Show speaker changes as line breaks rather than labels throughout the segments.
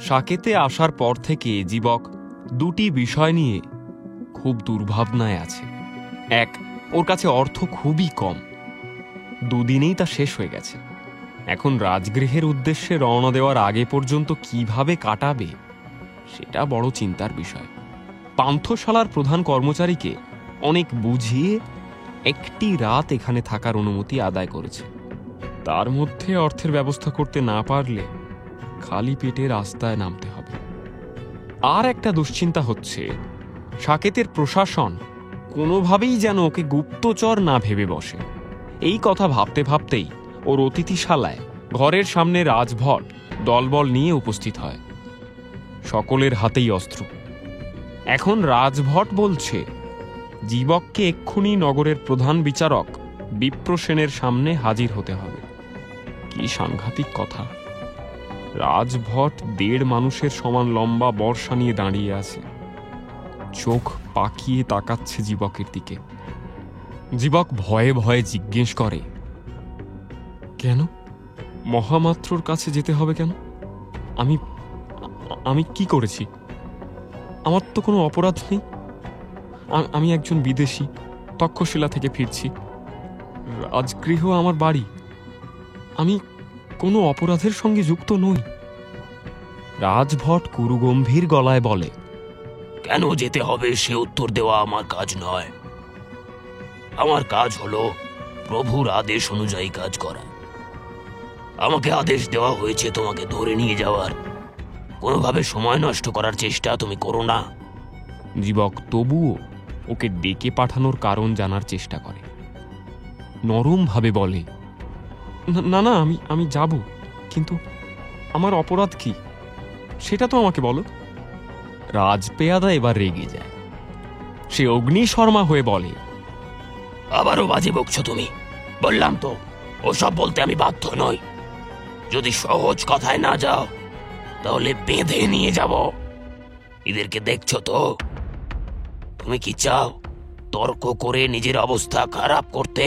সাকেতে আসার পর থেকে জীবক দুটি বিষয় নিয়ে খুব দুর্ভাবনায় আছে। এক, ওর কাছে অর্থ খুবই কম, দুদিনেই তা শেষ হয়ে গেছে। এখন রাজগৃহের উদ্দেশ্যে রওনা দেওয়ার আগে পর্যন্ত কিভাবে কাটাবে সেটা বড় চিন্তার বিষয়। পান্থশালার প্রধান কর্মচারীকে অনেক বুঝিয়ে একটি রাত এখানে থাকার অনুমতি আদায় করেছে। তার মধ্যে অর্থের ব্যবস্থা করতে না পারলে খালি পেটে রাস্তায় নামতে হবে। আর একটা দুশ্চিন্তা হচ্ছে, সাকেতের প্রশাসন কোনোভাবেই যেন ওকে গুপ্তচর না ভেবে বসে। এই কথা ভাবতে ভাবতেই ওর অতিথিশালায় ঘরের সামনে রাজভট দলবল নিয়ে উপস্থিত হয়। সকলের হাতেই অস্ত্র। এখন রাজভট বলছে জীবককে এক্ষুনি নগরের প্রধান বিচারক বিপ্রসেনের সামনে হাজির হতে হবে। কি সাংঘাতিক কথা! রাজভট 1.5 মানুষের সমান লম্বা বর্শা নিয়ে দাঁড়িয়ে আছে, চোখ পাকিয়ে তাকাচ্ছে জীবকের দিকে। জীবক ভয়ে ভয়ে জিজ্ঞেস করে, কেন মহামাত্রর কাছে যেতে হবে কেন? আমি আমি কি করেছি? আমার তো কোনো অপরাধ নেই। আমি একজন বিদেশি, তক্ষশিলা থেকে ফিরছি। রাজগৃহ আমার বাড়ি। আমি কোনো অপরাধের সঙ্গে যুক্ত নই। রাজভট কুরুগম্ভীর গলায় বলে,
কেন যেতে হবে সে উত্তর দেওয়া আমার কাজ নয়। আমার কাজ হলো প্রভুর আদেশ অনুযায়ী কাজ করা। আমাকে আদেশ দেওয়া হয়েছে তোমাকে ধরে নিয়ে যাওয়ার। কোনোভাবে সময় নষ্ট করার চেষ্টা তুমি করো না।
জীবক তবুও ওকে ডেকে পাঠানোর কারণ জানার চেষ্টা করে। নরম ভাবে বলে, না না, আমি যাব, কিন্তু আমার অপরাধ কি সেটা তো আমাকে বলো। রাজপেয়াদা এবার রেগে যায়। সে অগ্নিশর্মা হয়ে বলে,
আবারও বাজে বকছো তুমি। বললাম তো ওসব বলতে আমি বাধ্য নই। যদি সহজ কথায় না যাও তাহলে বেঁধে নিয়ে যাব। এদেরকে দেখছো তো? তুমি কি চাও তর্ক করে নিজের অবস্থা খারাপ করতে?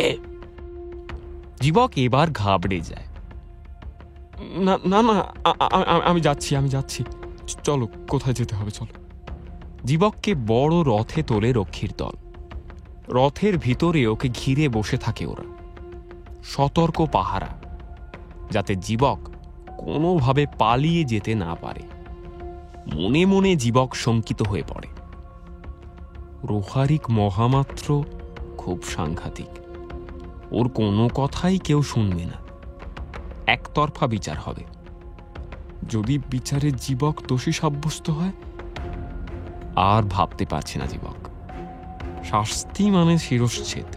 জীবক এবার ঘাবড়ে যায়। না না না, আমি যাচ্ছি। চলো, কোথায় যেতে হবে চলো। জীবককে বড় রথে তোলে রক্ষীর দল। রথের ভিতরে ওকে ঘিরে বসে থাকে ওরা, সতর্ক পাহারা, যাতে জীবক কোনোভাবে পালিয়ে যেতে না পারে। মনে মনে জীবক শঙ্কিত হয়ে পড়ে। রোহারিক মহামাত্র খুব সাংঘাতিক। ওর কোনো কথাই কেউ শুনবে না, একতরফা বিচার হবে। যদি বিচারে জীবক দোষী সাব্যস্ত হয়, আর ভাবতে পারছে না জীবক। শাস্তি মানে শিরশ্ছেদ।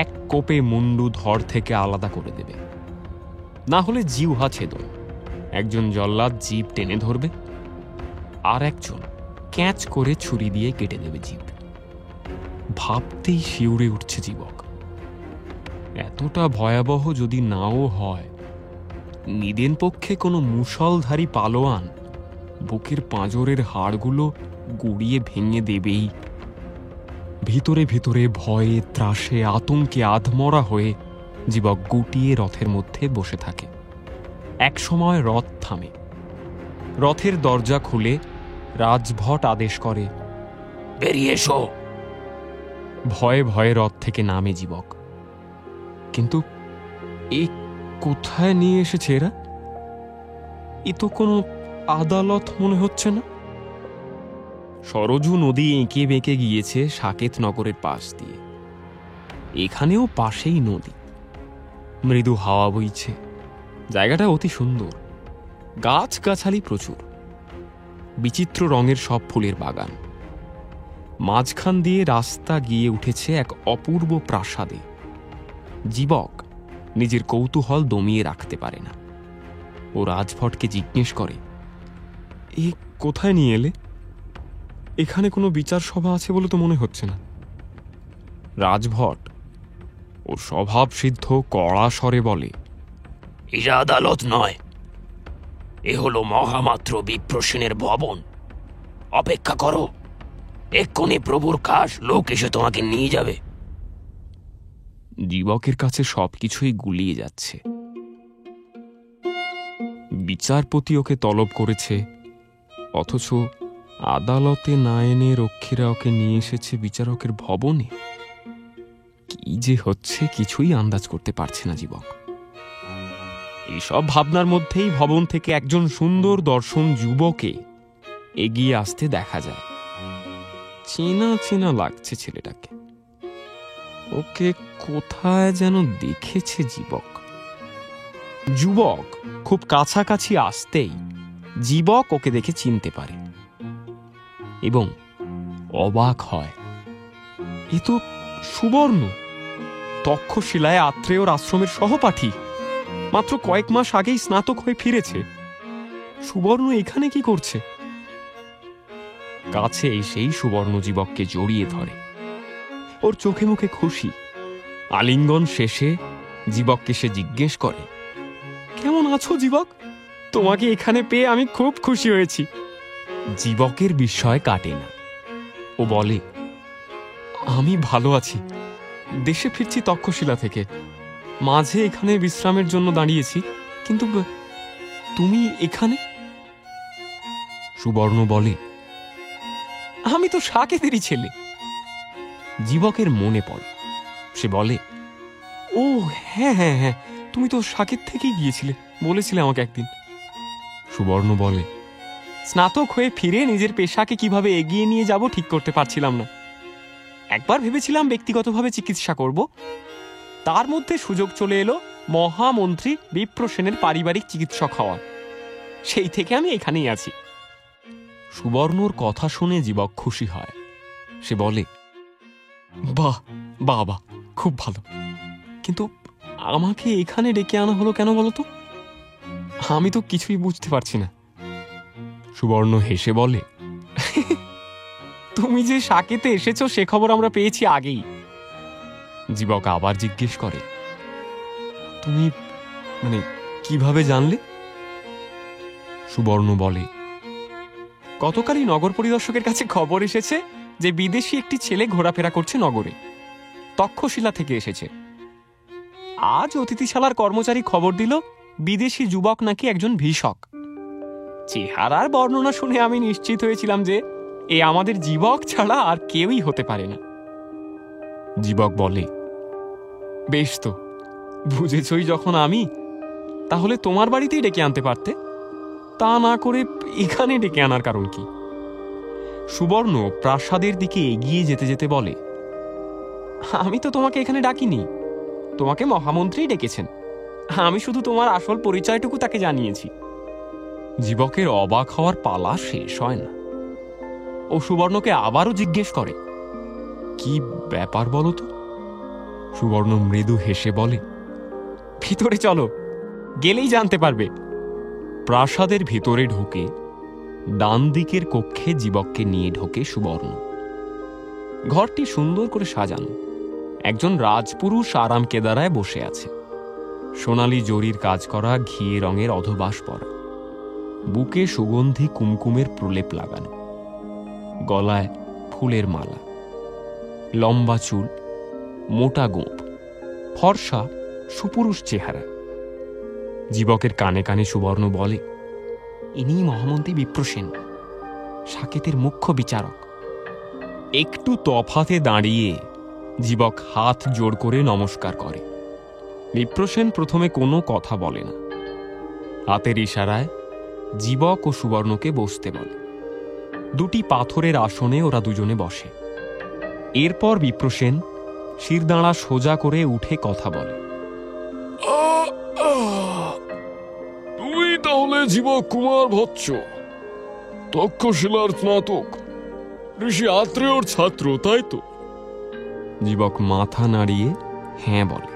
এক কোপে মুন্ডু ধর থেকে আলাদা করে দেবে, না হলে জিহ্বা ছেদন। একজন জল্লাদ জিভ টেনে ধরবে, আর একজন ক্যাচ করে ছুরি দিয়ে কেটে দেবে জিভ। ভাবতেই শিউরে উঠছে জীবক। এতটা ভয়াবহ যদি নাও হয়, নিদেন পক্ষে কোনো মুষলধারী পালোয়ান বুকের পাঁজরের হাড়গুলো গুড়িয়ে ভেঙে দেবেই। ভিতরে ভিতরে ভয়ে, ত্রাসে, আতঙ্কে আধমরা হয়ে জীবক গুটিয়ে রথের মধ্যে বসে থাকে। এক সময় রথ থামে। রথের দরজা খুলে রাজভট আদেশ করে,
বেরিয়ে এসো।
ভয়ে ভয়ে রথ থেকে নামে জীবক। কিন্তু এই কোথায় নিয়ে এসেছে এরা? এ তো কোনো আদালত মনে হচ্ছে না। সরজু নদী এঁকে বেঁকে গিয়েছে সাকেত নগরের পাশ দিয়ে। এখানেও পাশেই নদী, মৃদু হাওয়া বইছে। জায়গাটা অতি সুন্দর, গাছগাছালি প্রচুর, বিচিত্র রঙের সব ফুলের বাগান। মাঝখান দিয়ে রাস্তা গিয়ে উঠেছে এক অপূর্ব প্রাসাদে। জীবক নিজের কৌতূহল দমিয়ে রাখতে পারে না। ও রাজভটকে জিজ্ঞেস করে, এ কোথায় নিয়ে এলে? এখানে কোনো বিচার সভা আছে বলে তো মনে হচ্ছে না। রাজভট ওর স্বভাব সিদ্ধ কড়া স্বরে বলে,
এটা আদালত নয়, এ হলো মহামাত্র বিপ্রসেনের ভবন। অপেক্ষা করো, এক্ষুনি প্রভুর খাস লোক এসে তোমাকে নিয়ে যাবে।
জীবকের কাছে সবকিছুই গুলিয়ে যাচ্ছে। বিচারপতি ওকে তলব করেছে, অথচ আদালতে না এনে রক্ষীরা ওকে নিয়ে এসেছে বিচারকের ভবনে। কি যে হচ্ছে কিছুই আন্দাজ করতে পারছে না জীবক। এইসব ভাবনার মধ্যেই ভবন থেকে একজন সুন্দর দর্শন যুবকে এগিয়ে আসতে দেখা যায়। চেনা চেনা লাগছে ছেলেটাকে, ওকে কোথায় যেন দেখেছে জীবক। যুবক খুব কাছাকাছি আসতেই জীবক ওকে দেখে চিনতে পারে এবং অবাক হয়। এ তো সুবর্ণ, তক্ষশিলায় আত্রেয়র আশ্রমের সহপাঠী। মাত্র কয়েক মাস আগেই স্নাতক হয়ে ফিরেছে। সুবর্ণ এখানে কি করছে? কাছে এসেই সুবর্ণ জীবককে জড়িয়ে ধরে। ওর চোখে মুখে খুশি। আলিঙ্গন শেষে জীবককে সে জিজ্ঞেস করে, কেমন আছো জীবক? তোমাকে এখানে পেয়ে আমি খুব খুশি হয়েছি। জীবকের বিস্ময় কাটে না। ও বলে, আমি ভালো আছি। দেশে ফিরছি তক্ষশিলা থেকে। মাঝে এখানে বিশ্রামের জন্য দাঁড়িয়েছি, কিন্তু তুমি এখানে? সুবর্ণ বলে, আমি তো সাকেতেরই ছেলে। জীবকের মনে পড়ে। সে বলে, ও হ্যাঁ হ্যাঁ হ্যাঁ, তুমি তো সাকেত থেকেই গিয়েছিলে, বলেছিলে আমাকে একদিন। সুবর্ণ বলে, স্নাতক হয়ে ফিরে নিজের পেশাকে কিভাবে এগিয়ে নিয়ে যাব ঠিক করতে পারছিলাম না। একবার ভেবেছিলাম ব্যক্তিগতভাবে চিকিৎসা করব, তার মধ্যে সুযোগ চলে এলো মহামন্ত্রী বিপ্র সেনের পারিবারিক চিকিৎসক হওয়া। সেই থেকে আমি এখানেই আছি। সুবর্ণর কথা শুনে জীবক খুশি হয়। সে বলে, বাহ বাহ বাহ, খুব ভালো। কিন্তু আমাকে এখানে ডেকে আনা হলো কেন বলতো? আমি তো কিছুই বুঝতে পারছি না। সুবর্ণ হেসে বলে, তুমি যে সাকেতে এসেছো সে খবর আমরা পেয়েছি আগেই। জীবক আবার জিজ্ঞেস করে, তুমি মানে কিভাবে জানলে? সুবর্ণ বলে, গতকালই নগর পরিদর্শকের কাছে খবর এসেছে যে বিদেশি একটি ছেলে ঘোরাফেরা করছে নগরে। তক্ষশিলা থেকে এসেছে। আজ অতিথিশালার কর্মচারী খবর দিল বিদেশি যুবক নাকি একজন ভিষক। চেহারার বর্ণনা শুনে আমি নিশ্চিত হয়েছিলাম যে এ আমাদের জীবক ছাড়া আর কেউই হতে পারে না। জীবক বলে, বেশ তো, বুঝেছই যখন আমি, তাহলে তোমার বাড়িতেই ডেকে আনতে পারতে। তা না করে এখানে ডেকে আনার কারণ কি? সুবর্ণ প্রাসাদের দিকে এগিয়ে যেতে যেতে বলে, আমি তো তোমাকে এখানে ডাকিনি, তোমাকে মহামন্ত্রী ডেকেছেন। আমি শুধু তোমার আসল পরিচয়টুকু তাকে জানিয়েছি। জীবকের অবাক হওয়ার পালা শেষ হয় না। ও সুবর্ণকে আবারও জিজ্ঞেস করে, কি ব্যাপার বলো তো? সুবর্ণ মৃদু হেসে বলে, ভিতরে চলো, গেলেই জানতে পারবে। প্রাসাদের ভিতরে ঢুকে ডান দিকের কক্ষে জীবককে নিয়ে ঢোকে সুবর্ণ। ঘরটি সুন্দর করে সাজানো। একজন রাজপুরুষ আরাম কেদারায় বসে আছে। সোনালি জরির কাজ করা ঘিয়ে রঙের অধবাস পরা, বুকে সুগন্ধি কুমকুমের প্রলেপ লাগানো, গলায় ফুলের মালা, লম্বা চুল, মোটা গোঁপ, ফর্সা সুপুরুষ চেহারা। জীবকের কানে কানে সুবর্ণ বলে, ইনি মহামন্ত্রী বিপ্র সেন, সাকেতের মুখ্য বিচারক। একটু তফাতে দাঁড়িয়ে জীবক হাত জোড় করে নমস্কার করে। বিপ্র সেন প্রথমে কোনো কথা বলে না। হাতের ইশারায় জীবক ও সুবর্ণকে বসতে বলে। দুটি পাথরের আসনে ওরা দুজনে বসে। এরপর বিপ্র সেন শিরদাঁড়া সোজা করে উঠে কথা বলে,
তুমি তাহলে জীবক কুমার ভৎস, তক্ষশিলার স্নাতক, ঋষি আত্রেয়র ছাত্র, তাই তো?
জীবক মাথা নাড়িয়ে হ্যাঁ বলে।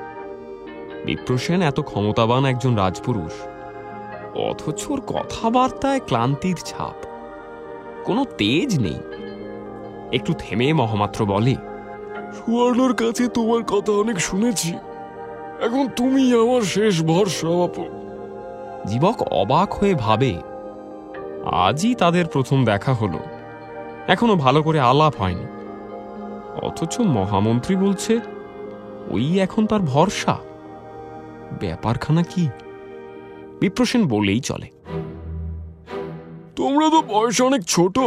বিপ্র সেন এত ক্ষমতাবান একজন রাজপুরুষ, অথচ ওর কথাবার্তায় ক্লান্তির ছাপ, কোনো তেজ নেই। একটু থেমে মহামাত্র বলে,
সুবর্ণর কাছে তোমার কথা অনেক শুনেছি, এখন তুমি আমার শেষ ভরসা বাপু।
জীবক অবাক হয়ে ভাবে, আজই তাদের প্রথম দেখা হলো, এখনো ভালো করে আলাপ হয়নি, অথচ মহামন্ত্রী বলছে ওই এখন তার ভরসা। ব্যাপারখানা কি? বিপ্র সেন বলেই চলে,
তোমরা তো বয়সে অনেক ছোট।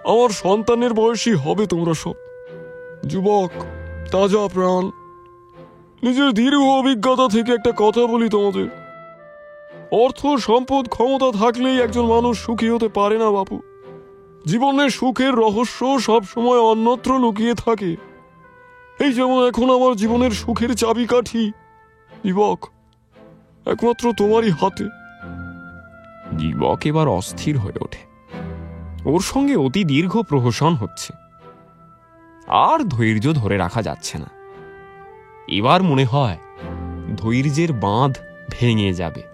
আমার সন্তানের বয়সী হবে তোমরা সব। যুবক, তাজা প্রাণ, নিজের দীর্ঘ অভিজ্ঞতা থেকে একটা কথা বলি তোমাদের। অর্থ, সম্পদ, ক্ষমতা থাকলেই একজন মানুষ সুখী হতে পারে না বাপু। জীবনের সুখের রহস্য সব সময় অন্যত্র লুকিয়ে থাকে। এই যেমন এখন আমার জীবনের সুখের চাবিকাঠি, যুবক, একমাত্র তোমারই হাতে।
যুবক এবার অস্থির হয়ে ওঠে। ওর সঙ্গে অতি দীর্ঘ প্রহসন হচ্ছে, আর ধৈর্য ধরে রাখা যাচ্ছে না। এবার মনে হয় ধৈর্যের বাঁধ ভেঙে যাবে।